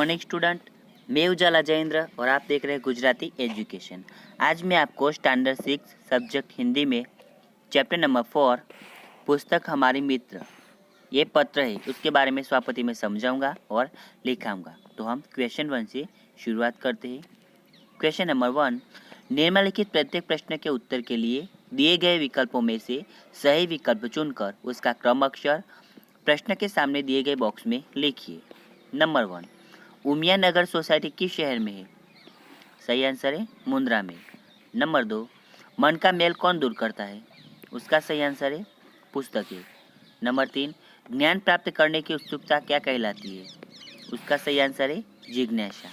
Morning student, मैं उजाला जयेंद्र और आप देख रहे हैं गुजराती एजुकेशन। आज मैं आपको स्टैंडर्ड 6 सब्जेक्ट हिंदी में चैप्टर नंबर 4 पुस्तक हमारी मित्र ये पत्र है उसके बारे में स्वापति में समझाऊंगा और लिखाऊंगा। तो हम क्वेश्चन 1 से शुरुआत करते हैं। क्वेश्चन नंबर 1, निम्नलिखित प्रत्येक प्रश्न के उत्तर के लिए दिए गए विकल्पों में से सही विकल्प चुनकर उसका क्रम अक्षर प्रश्न के सामने दिए गए बॉक्स में लिखिए। नंबर 1, उमिया नगर सोसाइटी किस शहर में है? सही आंसर है मुंद्रा में। नंबर 2, मन का मेल कौन दूर करता है? उसका सही आंसर है पुस्तकें। नंबर 3, ज्ञान प्राप्त करने की उत्सुकता क्या कहलाती है? उसका सही आंसर है जिज्ञासा।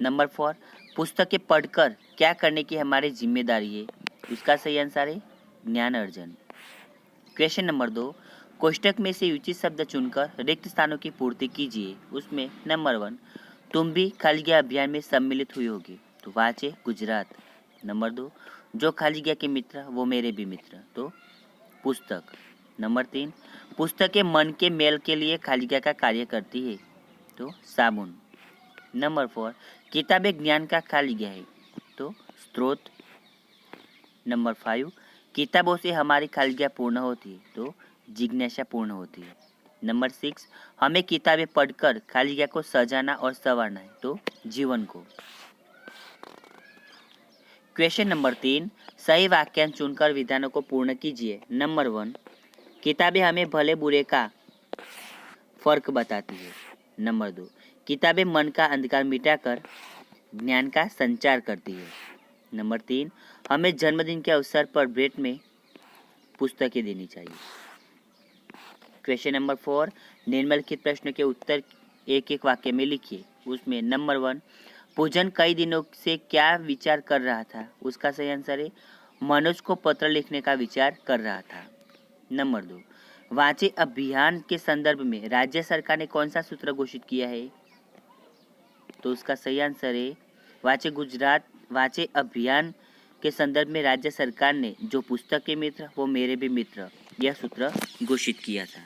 नंबर 4, पुस्तकें पढ़कर क्या करने की हमारी जिम्मेदारी है? उसका सही आंसर है ज्ञान अर्जन। क्वेश्चन नंबर 2, कोष्टक में से उचित शब्द चुनकर रिक्त स्थानों की पूर्ति कीजिए। उसमें नंबर 1, तुम भी खाली जगह अभियान में सम्मिलित हुई होगी, तो वाचे गुजरात। नंबर 2, जो खाली जगह के मित्र वो मेरे भी मित्र, तो पुस्तक। नंबर 3, पुस्तकें मन के मेल के लिए खाली जगह का कार्य करती है, तो साबुन। नंबर 4, किताबें ज्ञान का खाली जगह है, तो स्रोत। नंबर 5, किताबों से हमारी खाली जगह पूर्ण होती है, तो जिज्ञासा पूर्ण होती है। नंबर 6, हमें किताबें पढ़कर खाली जगह को सजाना और संवारना है, तो जीवन को। क्वेश्चन नंबर 3, सही वाक्यांश चुनकर विधानों को पूर्ण कीजिए। नंबर 1, किताबें हमें भले बुरे का फर्क बताती है। नंबर 2, किताबें मन का अंधकार मिटाकर ज्ञान का संचार करती है। नंबर 3, हमें जन्मदिन के अवसर पर भेंट में पुस्तकें देनी चाहिए। क्वेश्चन नंबर 4, निम्नलिखित प्रश्न के उत्तर एक एक वाक्य में लिखिए। उसमें नंबर 1, पूजन कई दिनों से क्या विचार कर रहा था? उसका सही आंसर है मनोज को पत्र लिखने का विचार कर रहा था। नंबर 2, वाचे अभियान के संदर्भ में राज्य सरकार ने कौन सा सूत्र घोषित किया है? तो उसका सही आंसर है वाचे अभियान के संदर्भ में राज्य सरकार ने जो पुस्तक के मित्र वो मेरे भी मित्र यह सूत्र घोषित किया था।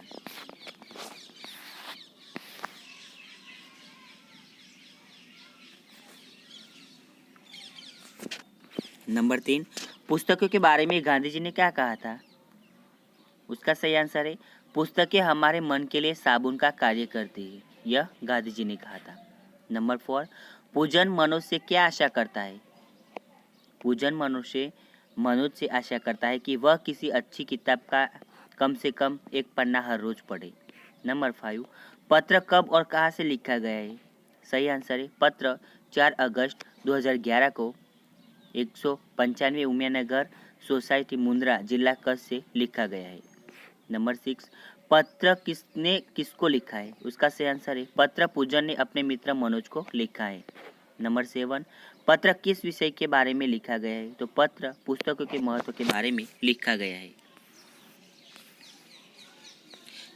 नंबर 3, पुस्तकों के बारे में गांधी जी ने क्या कहा था? उसका सही आंसर है पुस्तकें हमारे मन के लिए साबुन का कार्य करती है, यह गांधी जी ने कहा था। नंबर 4, पूजन मनुष्य से क्या आशा करता है? पूजन मनुष्य से आशा करता है कि वह किसी अच्छी किताब का कम से कम एक पन्ना हर रोज पढ़े। नंबर 5, पत्र कब और कहाँ से लिखा गया है? सही आंसर है पत्र 4 अगस्त 2011 को 195 उमिया नगर सोसाइटी मुंद्रा जिला कच्छ से लिखा गया है। नंबर 6, पत्र किसने किसको लिखा है? उसका सही आंसर है पत्र पूजन ने अपने मित्र मनोज को लिखा है। नंबर 7, पत्र किस विषय के बारे में लिखा गया है? तो पत्र पुस्तकों के महत्व के बारे में लिखा गया है।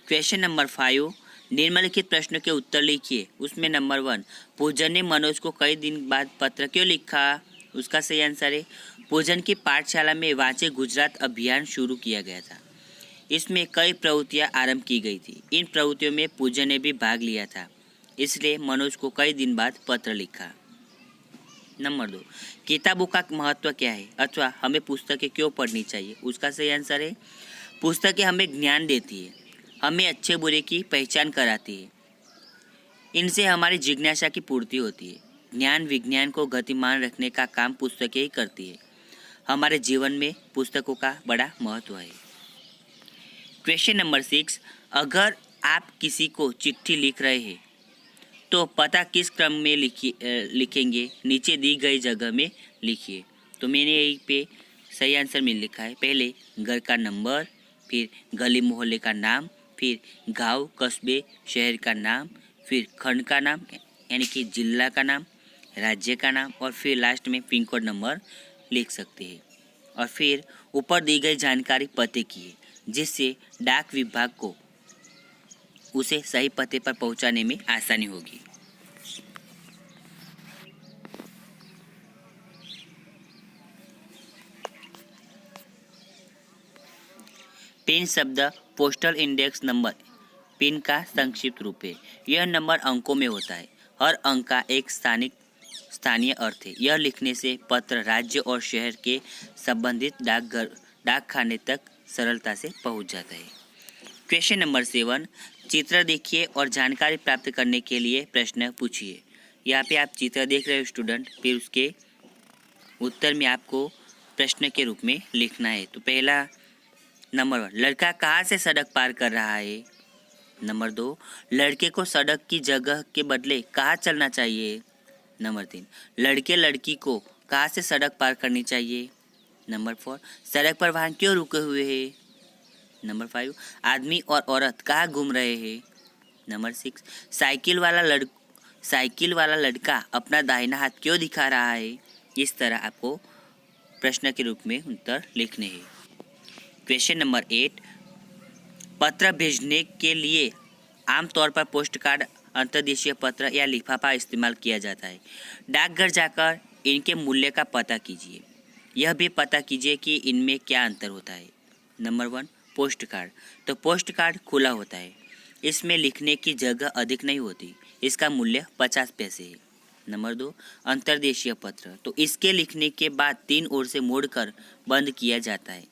क्वेश्चन नंबर 5, निम्नलिखित प्रश्नों के उत्तर लिखिए। उसमें नंबर 1, पूजन ने मनोज को कई दिन बाद पत्र क्यों लिखा? उसका सही आंसर है पूजन की पाठशाला में वाचे गुजरात अभियान शुरू किया गया था। इसमें कई प्रवृत्तियां आरंभ की गई थी। इन प्रवृत्तियों में पूजन ने भी भाग लिया था, इसलिए मनोज को कई दिन बाद पत्र लिखा। नंबर 2, किताबों का महत्व क्या है अथवा हमें पुस्तकें क्यों पढ़नी चाहिए? उसका सही आंसर है पुस्तकें हमें ज्ञान देती है, हमें अच्छे बुरे की पहचान कराती है, इनसे हमारी जिज्ञासा की पूर्ति होती है। ज्ञान विज्ञान को गतिमान रखने का काम पुस्तकें ही करती है। हमारे जीवन में पुस्तकों का बड़ा महत्व है। क्वेश्चन नंबर 6, अगर आप किसी को चिट्ठी लिख रहे हैं तो पता किस क्रम में लिखेंगे? नीचे दी गई जगह में लिखिए। तो मैंने यहीं पे सही आंसर में लिखा है पहले घर का नंबर, फिर गली मोहल्ले का नाम, फिर गांव कस्बे शहर का नाम, फिर खंड का नाम यानी कि जिला का नाम, राज्य का नाम और फिर लास्ट में पिन कोड नंबर लिख सकते हैं। और फिर ऊपर दी गई जानकारी पते की है, जिससे डाक विभाग को उसे सही पते पर पहुंचाने में आसानी होगी। पिन शब्द पोस्टल इंडेक्स नंबर पिन का संक्षिप्त रूप है। यह नंबर अंकों में होता है। हर अंक का एक स्थानीय अर्थ है। यह लिखने से पत्र राज्य और शहर के संबंधित डाकखाने तक सरलता से पहुंच जाता है। क्वेश्चन नंबर 7, चित्र देखिए और जानकारी प्राप्त करने के लिए प्रश्न पूछिए। यहाँ पे आप चित्र देख रहे हो स्टूडेंट, फिर उसके उत्तर में आपको प्रश्न के रूप में लिखना है। तो पहला नंबर 1, लड़का कहाँ से सड़क पार कर रहा है। नंबर 2, लड़के को सड़क की जगह के बदले कहाँ चलना चाहिए। नंबर 3, लड़के लड़की को कहाँ से सड़क पार करनी चाहिए। नंबर 4, सड़क पर वाहन क्यों रुके हुए हैं। नंबर 5, आदमी और औरत कहाँ घूम रहे हैं। नंबर 6, साइकिल वाला लड़का अपना दाहिना हाथ क्यों दिखा रहा है। इस तरह आपको प्रश्न के रूप में उत्तर लिखने हैं। क्वेश्चन नंबर 8, पत्र भेजने के लिए आमतौर पर पोस्ट कार्ड, अंतर्देशीय पत्र या लिफाफा इस्तेमाल किया जाता है। डाकघर जाकर इनके मूल्य का पता कीजिए। यह भी पता कीजिए कि इनमें क्या अंतर होता है। Number 1, post card. तो पोस्ट कार्ड खुला होता है, इसमें लिखने की जगह अधिक नहीं होती, इसका मूल्य 50 पैसे है। नंबर 2, अंतर्देशीय पत्र। तो इसके लिखने के बाद 3 ओर से मोड़कर बंद किया जाता है,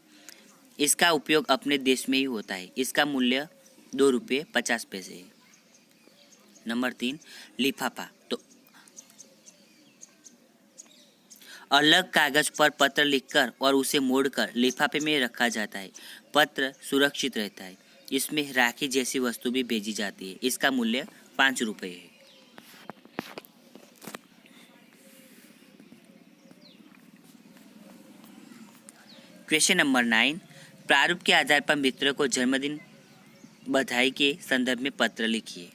इसका उपयोग अपने देश में ही होता है, इसका मूल्य 2 रुपये 50 पैसे है। नंबर 3, लिफाफा। तो अलग कागज पर पत्र लिखकर और उसे मोड़कर लिफाफे में रखा जाता है। पत्र सुरक्षित रहता है, इसमें राखी जैसी वस्तु भी भेजी जाती है, इसका मूल्य 5 रुपये है। क्वेश्चन नंबर 9, प्रारूप के आधार पर मित्र को जन्मदिन बधाई के संदर्भ में पत्र लिखिए।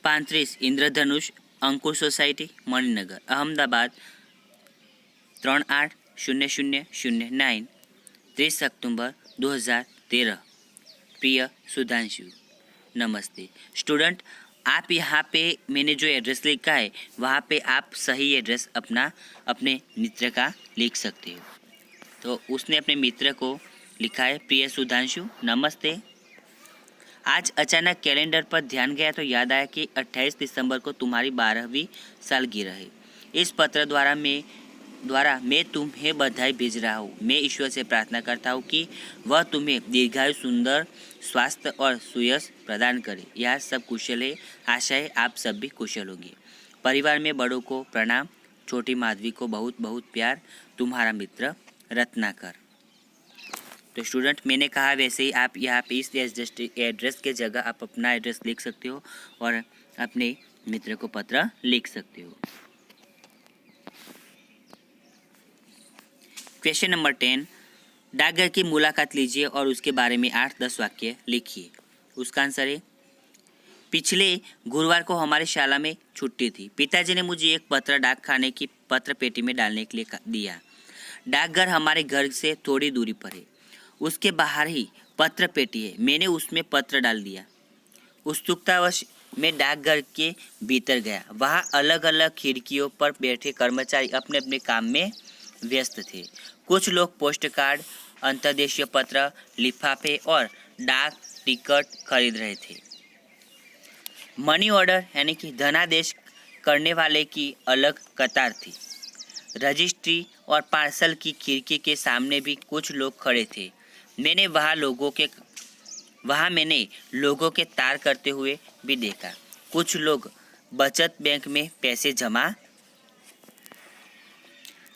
पैंतीस इंद्रधनुष अंकुर सोसाइटी मणिनगर अहमदाबाद 380009 30 अक्टूबर 2013। प्रिय सुधांशु, नमस्ते। स्टूडेंट, आप यहाँ पे मैंने जो एड्रेस लिखा है वहाँ पे आप सही एड्रेस अपने मित्र का लिख सकते हो। तो उसने अपने मित्र को लिखा है, प्रिय सुधांशु नमस्ते। आज अचानक कैलेंडर पर ध्यान गया तो याद आया कि 28 दिसंबर को तुम्हारी 12वीं सालगिरह है। इस पत्र द्वारा मैं तुम्हें बधाई भेज रहा हूँ। मैं ईश्वर से प्रार्थना करता हूँ कि वह तुम्हें दीर्घायु, सुंदर स्वास्थ्य और सुयश प्रदान करे। यह सब कुशल है, आशा है आप सब भी कुशल होंगे। परिवार में बड़ों को प्रणाम, छोटी माधवी को बहुत बहुत प्यार, तुम्हारा मित्र रत्नाकर। तो स्टूडेंट, मैंने कहा वैसे ही आप यहाँ पे इस एड्रेस के जगह आप अपना एड्रेस लिख सकते हो और अपने मित्र को पत्र लिख सकते हो। क्वेश्चन नंबर 10, डाकघर की मुलाकात लीजिए और उसके बारे में 8-10 वाक्य लिखिए। उसका आंसर है, पिछले गुरुवार को हमारी शाला में छुट्टी थी। पिताजी ने मुझे एक पत्र डाकखाने की पत्र पेटी में डालने के लिए दिया। डाकघर हमारे घर से थोड़ी दूरी पर है, उसके बाहर ही पत्र पेटी है। मैंने उसमें पत्र डाल दिया। उत्सुकतावश मैं डाकघर के भीतर गया। वहाँ अलग अलग खिड़कियों पर बैठे कर्मचारी अपने अपने काम में व्यस्त थे। कुछ लोग पोस्ट कार्ड, अंतर्देशीय पत्र, लिफाफे और डाक टिकट खरीद रहे थे। मनी ऑर्डर यानी कि धनादेश करने वाले की अलग कतार थी। रजिस्ट्री और पार्सल की खिड़की के सामने भी कुछ लोग खड़े थे। मैंने मैंने लोगों के तार करते हुए भी देखा। कुछ लोग बचत बैंक में पैसे जमा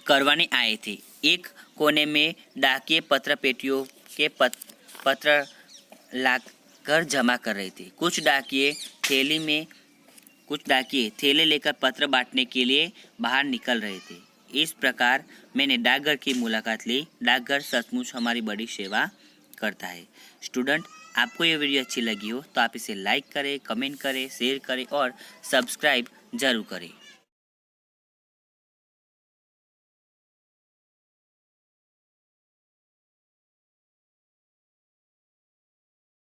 करवाने आए थे। एक कोने में डाकिये पत्र पेटियों के पत्र लाकर जमा कर रहे थे। कुछ डाकिये थैले लेकर पत्र बांटने के लिए बाहर निकल रहे थे। इस प्रकार मैंने डाकघर की मुलाकात ली। डाकघर सचमुच हमारी बड़ी सेवा करता है। स्टूडेंट, आपको ये वीडियो अच्छी लगी हो तो आप इसे लाइक करें, कमेंट करें, शेयर करें और सब्सक्राइब जरूर करें।